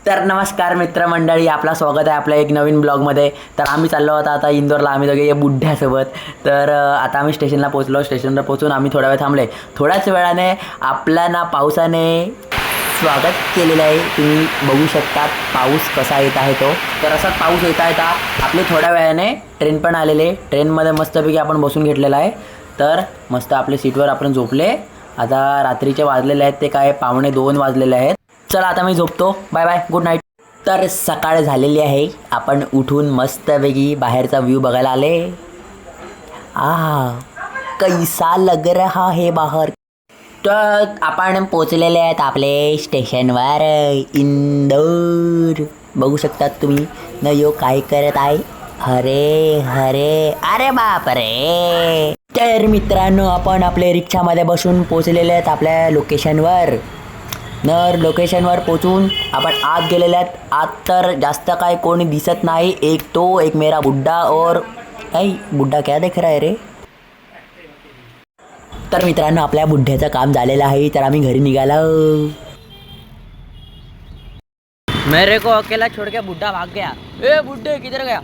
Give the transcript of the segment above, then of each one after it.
तर नमस्कार मित्रमंडळी, आपला स्वागत आहे आपल्या एक नवीन ब्लॉगमध्ये. तर आम्ही चाललो होता आता इंदोरला, आम्ही दोघे या बुड्ढ्यासोबत. तर आता आम्ही स्टेशनला पोहोचलो. स्टेशनला पोहोचून आम्ही थोडा वेळ थांबले. थोड्याच वेळाने आपल्या ना पावसाने स्वागत केलेलं आहे. तुम्ही बघू शकता पाऊस कसा येत आहे तो. तर असाच पाऊस येता येता आपली थोड्या वेळाने ट्रेन पण आलेले. ट्रेनमध्ये मस्तपैकी आपण बसून घेतलेला आहे. तर मस्त आपल्या सीटवर आपण झोपले. आता रात्रीचे वाजलेले आहेत ते काय 1:45 वाजलेले आहेत. चला आता मी झोपतो. Bye bye, good night. तर सकाळ झालेली आहे. आपण उठून मस्तपैकी बाहेरचा व्ह्यू बघायला आले. कैसा लग रहा है बाहर. तर आपण पोचलेले आहेत आपले स्टेशनवर इंदोर. बघू शकतात तुम्ही न यो काय करत आहे. हरे हरे, अरे बाप रे. तर मित्रांनो, आपण आपल्या रिक्षामध्ये बसून पोचलेले आहेत आपल्या लोकेशनवर. लोकेशनवर पोचून आपण आत गेलेले आहेत. आत तर जास्त काय कोणी दिसत नाही. एक मेरा बुड्ढा और बुड्ढा क्या देख रहा है रे. तर मित्रांनो, आपल्या बुड्ढ्याचं काम झालेलं आहे. तर आम्ही घरी निघालो. मेरे को अकेला छोड़ के बुड्ढा भाग गया. ए बुड्ढे किधर गया.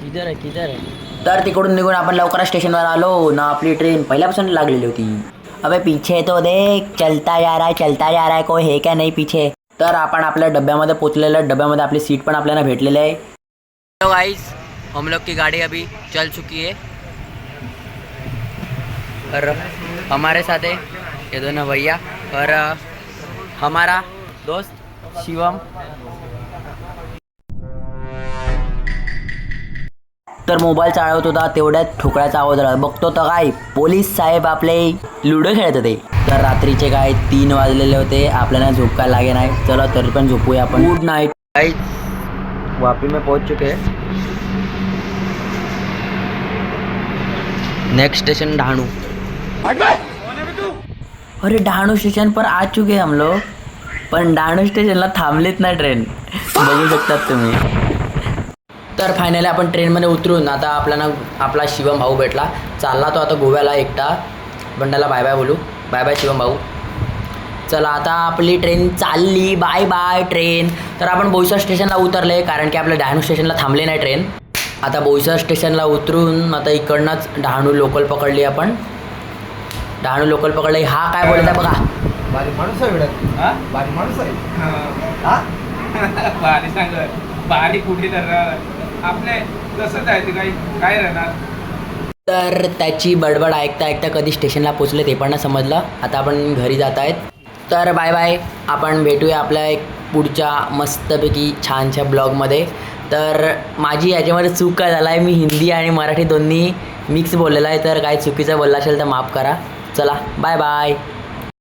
किधर है. तर तिकडून निघून आपण लवकर स्टेशनवर आलो ना. आपली ट्रेन पहिल्यापासून लागलेली होती. अबे पीछे तो देख, चलता जा रहा है, कोई है क्या नहीं पीछे. तर आपण आपल्या डब्यामध्ये पोचलेलं आहे. डब्यामध्ये आपली सीट पण आपल्याला भेटलेली आहे. हेलो गाइस, हम लोग की गाड़ी अभी चल चुकी है और हमारे साथ है ये दोनों भैया और हमारा दोस्त शिवम. तर मोबाईल चालवत होता तेवढ्यात ठोकळ्याचा आवाज आला. बघतो तर काय पोलीस साहेब आपले लुडो खेळत होते. तर रात्रीचे काय 3 वाजलेले होते. आपल्याला झोप काय लागे नाही. चला तरी पण झोपूया आपण. Good night guys. वापी में पहुंच चुके हैं. Next station Dahanu. अरे डहाणू स्टेशन पर आ चुके हैं हम लोग. पण डहाणू स्टेशनला थांबलेत ना ट्रेन. बघू शकतात तुम्ही. तर फायनली आपण ट्रेनमध्ये उतरून आता आपला शिवम भाऊ भेटला. चालला तो आता गोव्याला एकटा. पण त्याला बाय बाय बोलू. बाय बाय शिवम भाऊ. चला आता आपली ट्रेन चालली. Bye bye train. तर आपण बोईसर स्टेशनला उतरले कारण की आपल्या डहाणू स्टेशनला थांबले नाही ट्रेन. आता बोईसर स्टेशनला उतरून आता इकडनंच डहाणू लोकल पकडली आपण. डहाणू लोकल पकडली. हा काय बोलत आहे बघा. बारीक माणूस आहे. बारीक माणूस आहे. बारीक सांग. बारीक कुठे तर आपले तसंच आहे ते काय राहणार. तर त्याची बडबड ऐकता ऐकता कधी स्टेशनला पोचले ते पण नाही समजलं. आता आपण घरी जात आहेत. तर बाय बाय. आपण भेटूया आपल्या एक पुढच्या मस्तपैकी छानशा ब्लॉगमध्ये. तर माझी याच्यामध्ये चूक काय झाला आहे, मी हिंदी आणि मराठी दोन्ही मिक्स बोललेला आहे. तर काही चुकीचं बोलला असेल तर माफ करा. चला बाय बाय.